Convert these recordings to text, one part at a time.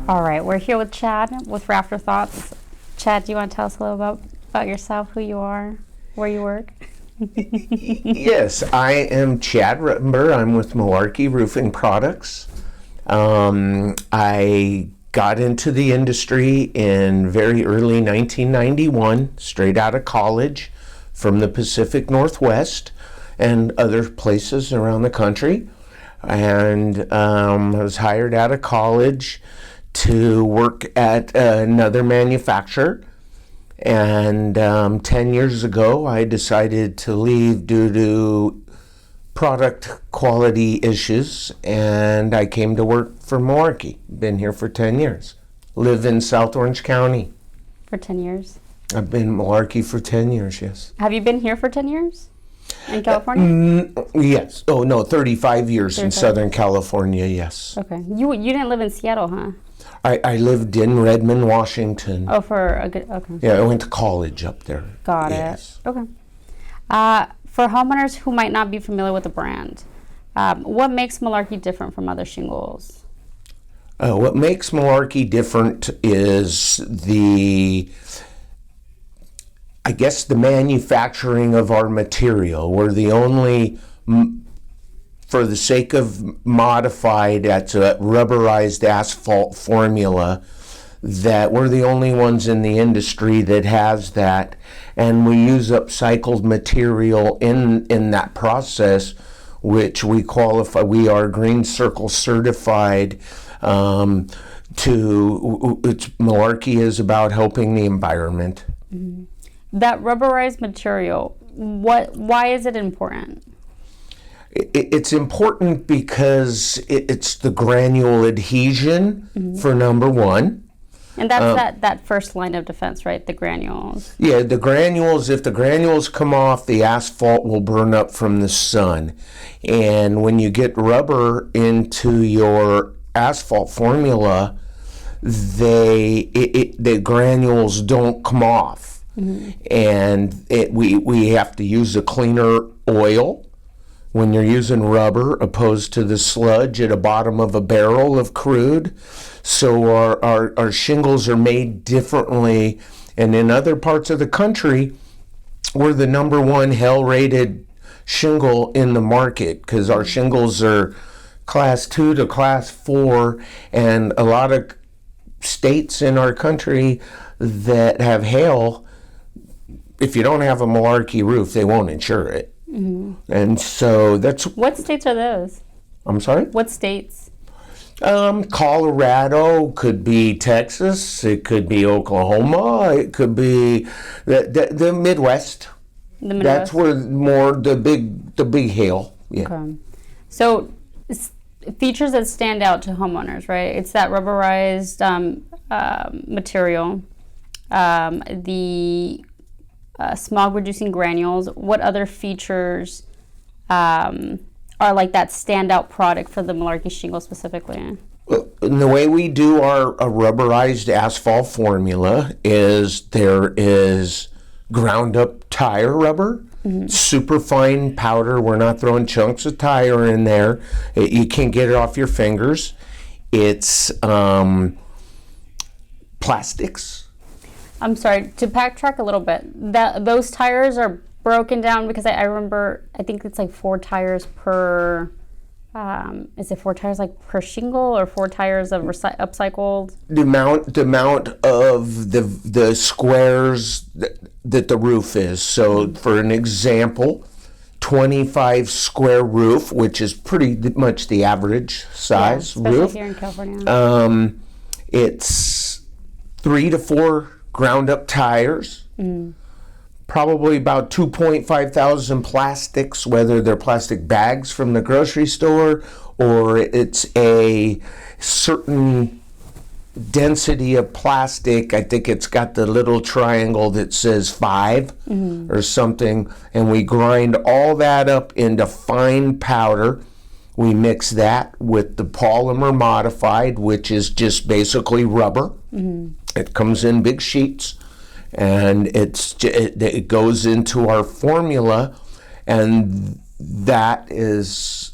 All right, we're here with Chad with AfterThoughts. Chad, do you want to tell us a little about yourself, who you are, where you work? Yes, I am Chad Ruttenbur. I'm with Malarkey Roofing Products. I got into the industry in very early 1991, straight out of college from the Pacific Northwest and other places around the country. And I was hired out of college to work at another manufacturer. And 10 years ago, I decided to leave due to product quality issues, and I came to work for Malarkey. Been here for 10 years. Live in South Orange County. For 10 years? I've been Malarkey for 10 years, yes. Have you been here for 10 years? In California? Yes. Oh, no, 35 years in Southern California, yes. Okay. You didn't live in Seattle, huh? I lived in Redmond, Washington. Oh, for a good, okay. Yeah, I went to college up there. Got yes. it. Okay. For homeowners who might not be familiar with the brand, what makes Malarkey different from other shingles? What makes Malarkey different is the manufacturing of our material. We're the only, for the sake of modified, that's a rubberized asphalt formula, that we're the only ones in the industry that has that. And we use upcycled material in that process, which we qualify. We are Green Circle certified. Malarkey is about helping the environment. Mm-hmm. That rubberized material, why is it important? It's important because it's the granule adhesion, for number one. And that's that first line of defense, right? The granules. Yeah, the granules, if the granules come off, the asphalt will burn up from the sun. And when you get rubber into your asphalt formula, the granules don't come off. Mm-hmm. And we have to use a cleaner oil when you're using rubber opposed to the sludge at the bottom of a barrel of crude. So our shingles are made differently. And in other parts of the country, we're the number one hail-rated shingle in the market because our shingles are class 2 to class 4. And a lot of states in our country that have hail, if you don't have a Malarkey roof, they won't insure it. Mm-hmm. And so that's... What states are those? I'm sorry? What states? Colorado, could be Texas, it could be Oklahoma, it could be the Midwest. The Midwest. That's where more the big hail. Yeah. Okay. So features that stand out to homeowners, right? It's that rubberized material, the smog reducing granules. What other features are like that standout product for the Malarkey shingle specifically? Well, the way we do our rubberized asphalt formula is there is ground up tire rubber, super fine powder. We're not throwing chunks of tire in there. You can't get it off your fingers. It's plastics. I'm sorry, to backtrack a little bit, those tires are broken down because I remember, I think it's like 4 tires per, is it 4 tires like per shingle or 4 tires of upcycled? The amount of the squares that the roof is. So for an example, 25 square roof, which is pretty much the average size roof. Here in California. It's 3 to 4 ground up tires. Probably about 2.5 thousand plastics, whether they're plastic bags from the grocery store or it's a certain density of plastic. I think it's got the little triangle that says 5 or something, and we grind all that up into fine powder. We mix that with the polymer modified, which is just basically rubber. It comes in big sheets. And it goes into our formula, and that is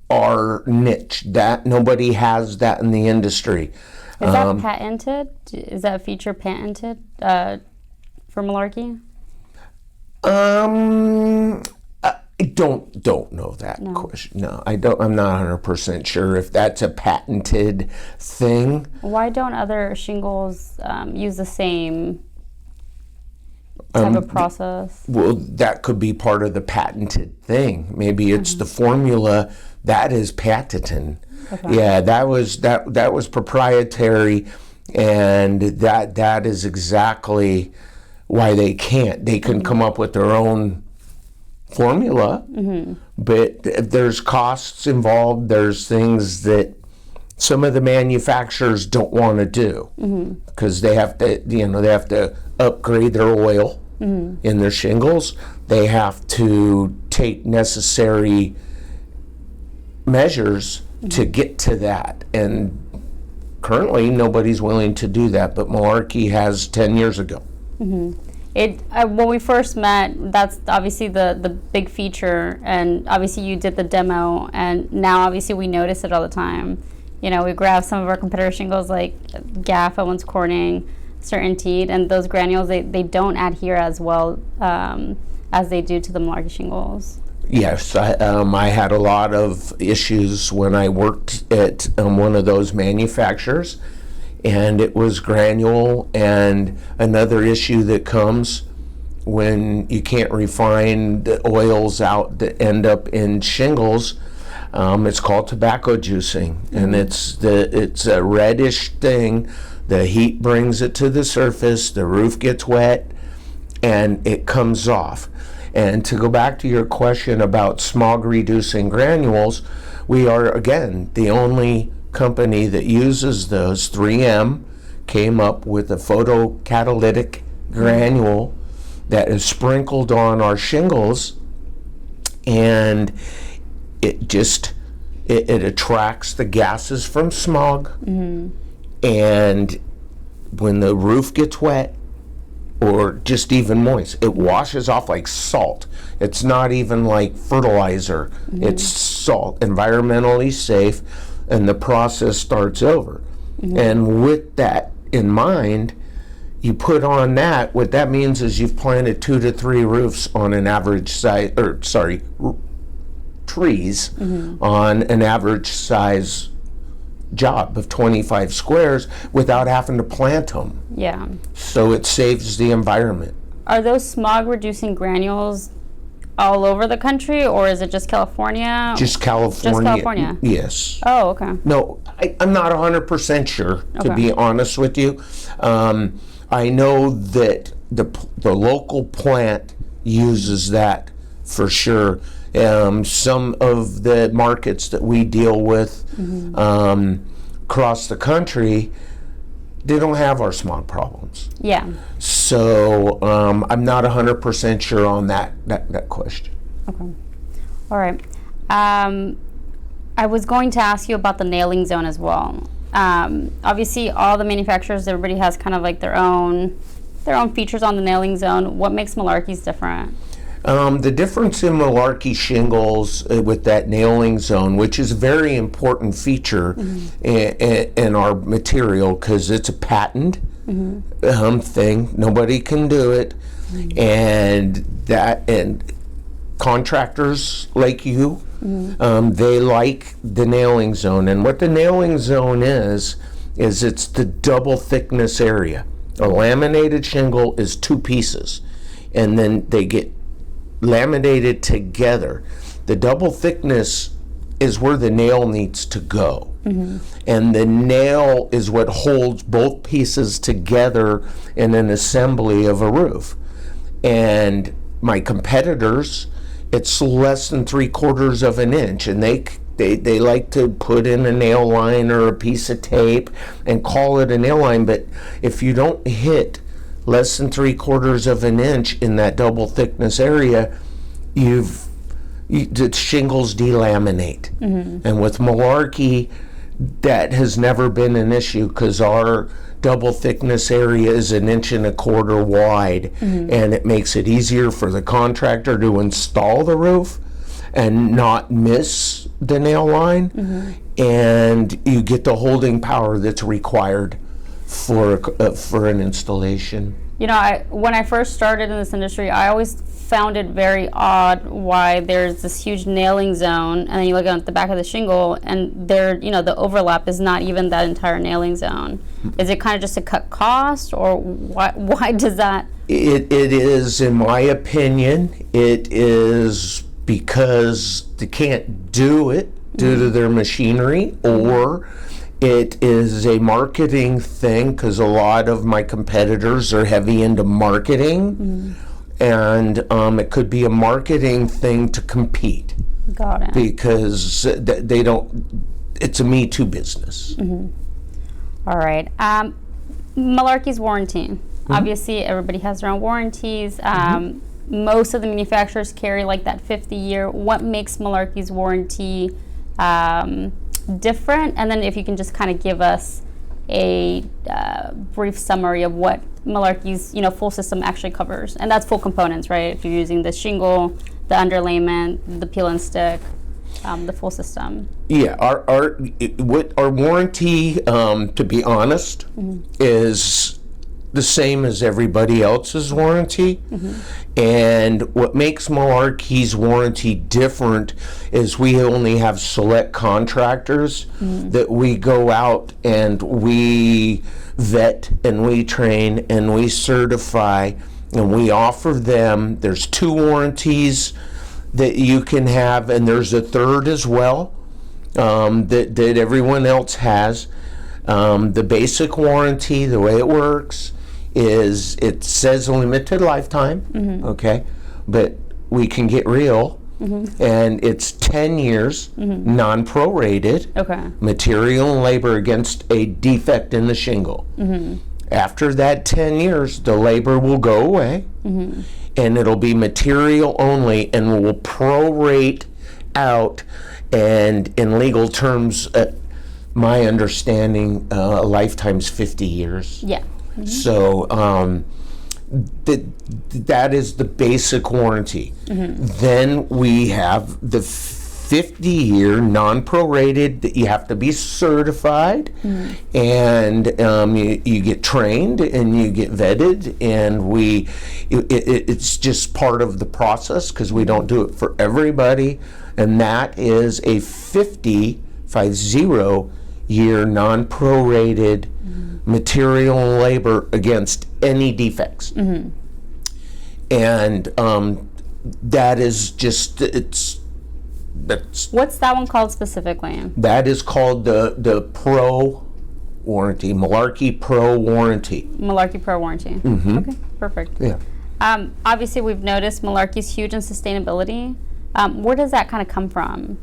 our niche. That nobody has that in the industry. Is that patented? Is that feature patented for Malarkey? I don't know that question. No, I don't. I'm not 100% sure if that's a patented thing. Why don't other shingles use the same type of process? Well, that could be part of the patented thing. Maybe it's the formula that is patented. Okay. Yeah, that was proprietary, and that is exactly why they can't. They can come up with their own formula, but there's costs involved. There's things that some of the manufacturers don't want to do because they have to upgrade their oil in their shingles. They have to take necessary measures to get to that, and currently nobody's willing to do that, but Malarkey has 10 years ago. When we first met, that's obviously the big feature, and obviously you did the demo, and now obviously we notice it all the time. You know, we grab some of our competitor shingles like Gaff, Owens Corning, Certainteed, and those granules, they don't adhere as well as they do to the Malarkey shingles. Yes, I had a lot of issues when I worked at one of those manufacturers, and it was granule. And another issue that comes when you can't refine the oils out that end up in shingles, it's called tobacco juicing, and it's a reddish thing. The heat brings it to the surface, the roof gets wet, and it comes off. And to go back to your question about smog reducing granules, we are, again, the only company that uses those. 3M came up with a photocatalytic granule that is sprinkled on our shingles, and it attracts the gases from smog. And when the roof gets wet, or just even moist, it washes off like salt. It's not even like fertilizer. It's salt, environmentally safe, and the process starts over. And with that in mind, you put on that, what that means is you've planted 2 to 3 roofs on an average size, trees on an average size job of 25 squares without having to plant them. Yeah. So it saves the environment. Are those smog reducing granules all over the country, or is it just California? Just California. Just California? Yes. Oh, okay. No, I'm not 100% sure, to be honest with you. I know that the local plant uses that for sure. Some of the markets that we deal with across the country, they don't have our smog problems. Yeah. So I'm not 100% sure on that question. Okay. All right. I was going to ask you about the nailing zone as well. Obviously, all the manufacturers, everybody has kind of like their own features on the nailing zone. What makes Malarkey's different? The difference in Malarkey shingles with that nailing zone, which is a very important feature in our material because it's a patent thing. Nobody can do it, and contractors like you, they like the nailing zone. And what the nailing zone is it's the double thickness area. A laminated shingle is 2 pieces, and then they get laminated together. The double thickness is where the nail needs to go, and the nail is what holds both pieces together in an assembly of a roof. And my competitors, it's less than 3/4 of an inch, and they like to put in a nail line or a piece of tape and call it a nail line, but if you don't hit less than 3/4 of an inch in that double thickness area, the shingles delaminate. And with Malarkey, that has never been an issue because our double thickness area is 1.25 inches wide, and it makes it easier for the contractor to install the roof and not miss the nail line, and you get the holding power that's required for an installation. You know, when I first started in this industry, I always found it very odd why there's this huge nailing zone, and then you look at the back of the shingle, and the overlap is not even that entire nailing zone. Is it kind of just to cut cost, or why does that? It is, in my opinion, it is because they can't do it due to their machinery, or it is a marketing thing, because a lot of my competitors are heavy into marketing, and it could be a marketing thing to compete. Got it. Because they don't, it's a Me Too business. All right. Malarkey's warranty. Obviously, everybody has their own warranties. Most of the manufacturers carry like that 50-year. What makes Malarkey's warranty different? And then if you can just kind of give us a brief summary of what Malarkey's full system actually covers. And that's full components, right? If you're using the shingle, the underlayment, the peel and stick, the full system. Yeah, our warranty, to be honest, is the same as everybody else's warranty. And what makes Malarkey's warranty different is we only have select contractors that we go out and we vet and we train and we certify and we offer them. There's 2 warranties that you can have, and there's a third as well that everyone else has. The basic warranty, the way it works, is it says limited lifetime, okay, but we can get real, and it's 10 years, non-prorated, material and labor against a defect in the shingle. After that 10 years, the labor will go away, and it'll be material only, and will prorate out, and in legal terms, my understanding, a lifetime's 50 years. Yeah. So that is the basic warranty. Then we have the 50-year non-prorated that you have to be certified, and you get trained and you get vetted, and it's just part of the process because we don't do it for everybody, and that is a 50-year non-prorated material and labor against any defects. And that is just, what's that one called specifically? That is called the Pro warranty, Malarkey Pro warranty. Malarkey Pro warranty. Okay, perfect. Yeah. Obviously, we've noticed Malarkey's huge in sustainability. Where does that kind of come from?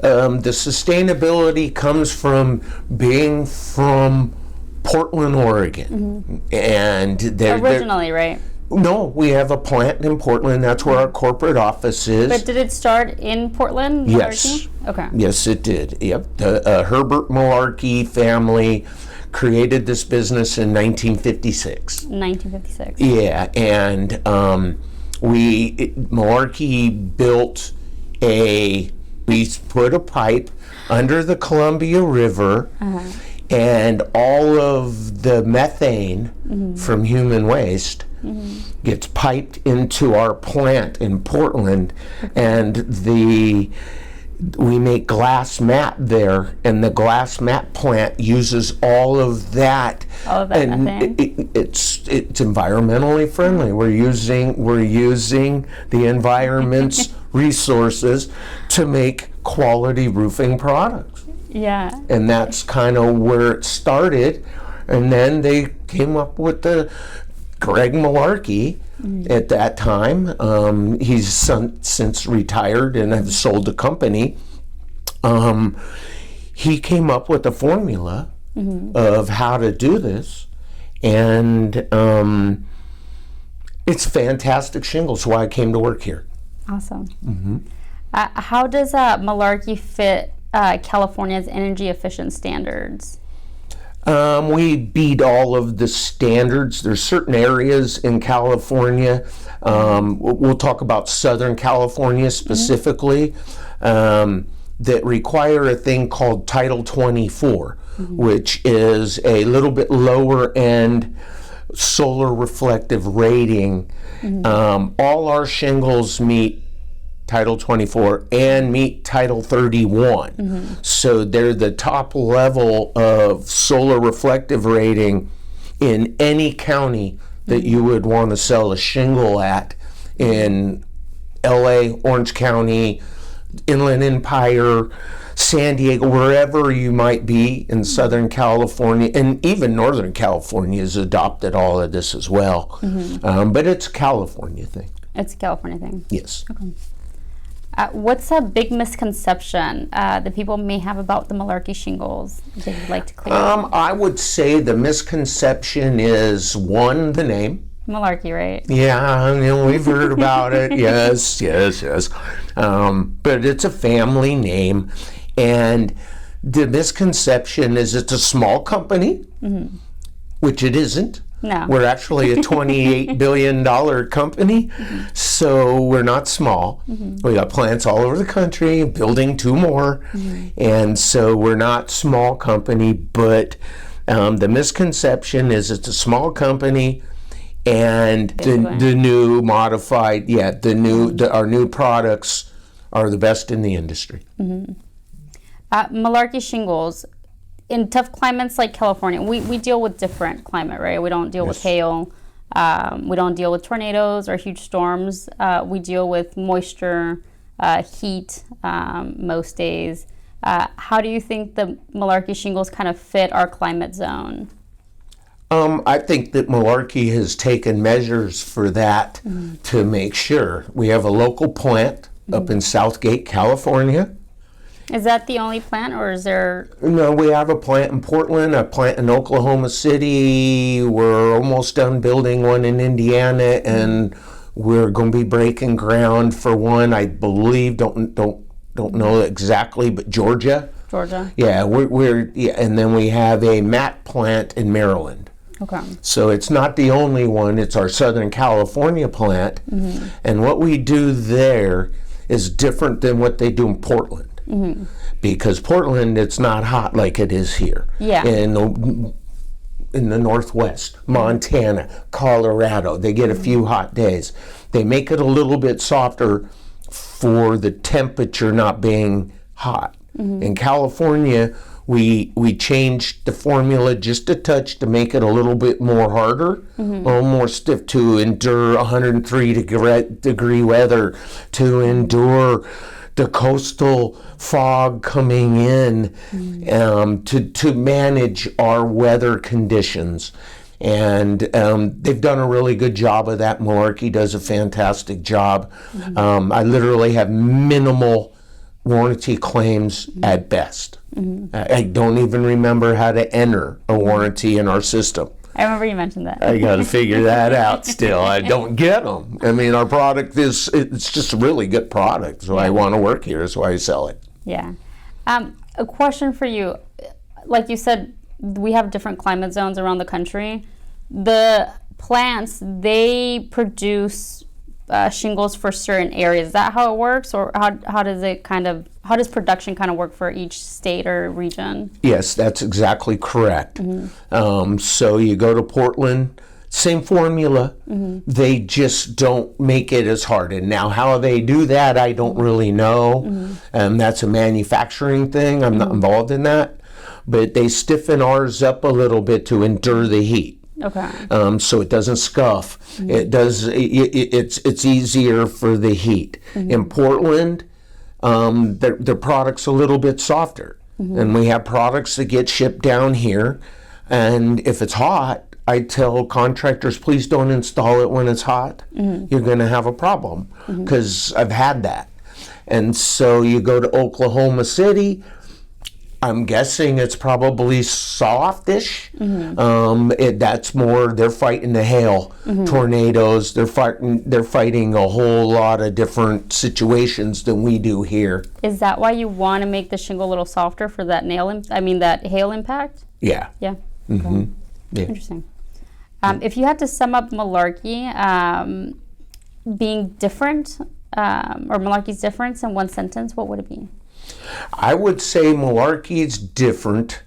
The sustainability comes from being from Portland, Oregon. And originally, right? No, we have a plant in Portland. That's where our corporate office is. But did it start in Portland? Yes. Malarkey? Okay. Yes, it did. Yep. The Herbert Malarkey family created this business in 1956. 1956. Yeah, and Malarkey built we put a pipe under the Columbia River, and all of the methane from human waste gets piped into our plant in Portland, and we make glass mat there, and the glass mat plant uses all of that. All of that and methane. It's environmentally friendly. We're using the environment's resources to make quality roofing products. Yeah. And that's kind of where it started. And then they came up with the Greg Malarkey at that time. He's since retired and has sold the company. He came up with a formula of how to do this. And it's fantastic shingles, why I came to work here. Awesome. How does Malarkey fit California's energy efficient standards? We beat all of the standards. There's certain areas in California. We'll talk about Southern California specifically. that require a thing called Title 24, which is a little bit lower end solar reflective rating. All our shingles meet Title 24 and meet Title 31. So they're the top level of solar reflective rating in any county that you would want to sell a shingle at in LA, Orange County, Inland Empire, San Diego, wherever you might be in Southern California, and even Northern California has adopted all of this as well. But it's a California thing. It's a California thing. Yes. Okay. What's a big misconception that people may have about the Malarkey shingles that you'd like to clear up? I would say the misconception is, one, the name. Malarkey, right? Yeah, we've heard about it. Yes. But it's a family name. And the misconception is it's a small company, which it isn't. No. We're actually a $28 billion company, so we're not small. We got plants all over the country, building 2 more, and so we're not small company, but the misconception is it's a small company, and the new modified, our new products are the best in the industry. Malarkey shingles, in tough climates like California, we deal with different climate, right? We don't deal with hail. We don't deal with tornadoes or huge storms. We deal with moisture, heat most days. How do you think the Malarkey shingles kind of fit our climate zone? I think that Malarkey has taken measures for that to make sure. We have a local plant up in Southgate, California. Is that the only plant, or is there? No, we have a plant in Portland, a plant in Oklahoma City. We're almost done building one in Indiana, and we're going to be breaking ground for one, I believe, don't know exactly, but Georgia. Yeah, and then we have a mat plant in Maryland. Okay. So it's not the only one, it's our Southern California plant. And what we do there is different than what they do in Portland. Because Portland, it's not hot like it is here. Yeah. In the Northwest, Montana, Colorado, they get a few hot days. They make it a little bit softer for the temperature not being hot. In California, we changed the formula just a touch to make it a little bit more harder, a little more stiff to endure 103 degree weather, to endure the coastal fog coming in, to manage our weather conditions. And they've done a really good job of that. Malarkey does a fantastic job. I literally have minimal warranty claims at best. I don't even remember how to enter a warranty in our system. I remember you mentioned that. I got to figure that out still. I don't get them. I mean, our product it's just a really good product. So I want to work here. That's why I sell it. Yeah. A question for you. Like you said, we have different climate zones around the country. The plants, they produce shingles for certain areas. Is that how it works? Or how does production kind of work for each state or region? Yes, that's exactly correct. So you go to Portland, same formula. They just don't make it as hard. And now how they do that, I don't really know. That's a manufacturing thing. I'm not involved in that. But they stiffen ours up a little bit to endure the heat. Okay. So it doesn't scuff. It does. It's easier for the heat. In Portland, their product's a little bit softer, and we have products that get shipped down here. And if it's hot, I tell contractors, please don't install it when it's hot. You're going to have a problem, because I've had that. And so you go to Oklahoma City. I'm guessing it's probably softish. That's more, they're fighting the hail, tornadoes. They're fighting a whole lot of different situations than we do here. Is that why you want to make the shingle a little softer for that that hail impact? Yeah. Yeah. Yeah. Interesting. If you had to sum up Malarkey being different or Malarkey's difference in one sentence, what would it be? I would say Malarkey's different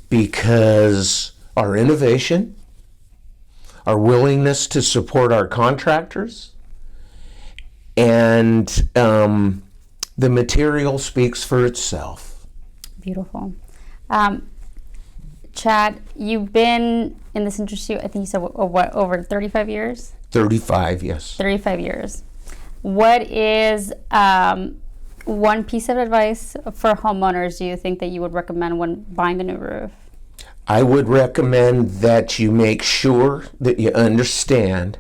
because our innovation, our willingness to support our contractors, and the material speaks for itself. Beautiful. Chad, you've been in this industry, I think you said, what, over 35 years? 35, yes. 35 years. What is one piece of advice for homeowners do you think that you would recommend when buying a new roof? I would recommend that you make sure that you understand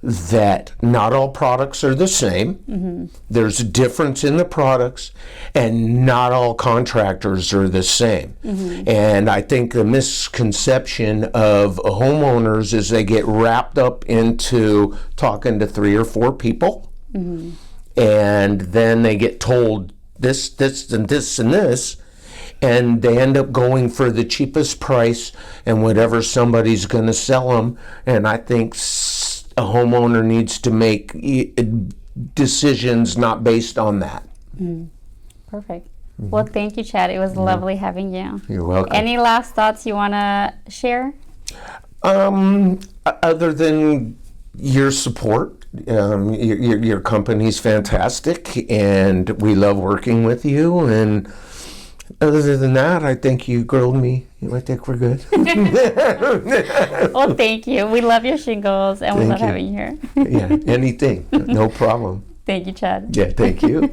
that not all products are the same. Mm-hmm. There's a difference in the products, and not all contractors are the same. Mm-hmm. And I think the misconception of homeowners is they get wrapped up into talking to 3 or 4 people, mm-hmm. and then they get told this, and this, and this, and they end up going for the cheapest price and whatever somebody's going to sell them. And I think a homeowner needs to make decisions not based on that. Perfect. Mm-hmm. Well, thank you, Chad. It was lovely having you. You're welcome. Any last thoughts you want to share? Other than your support, your company's fantastic, and we love working with you. And other than that, I think you grilled me. I think we're good. Well, thank you. We love your shingles, and we love having you here. Yeah, anything. No problem. Thank you, Chad. Yeah, thank you.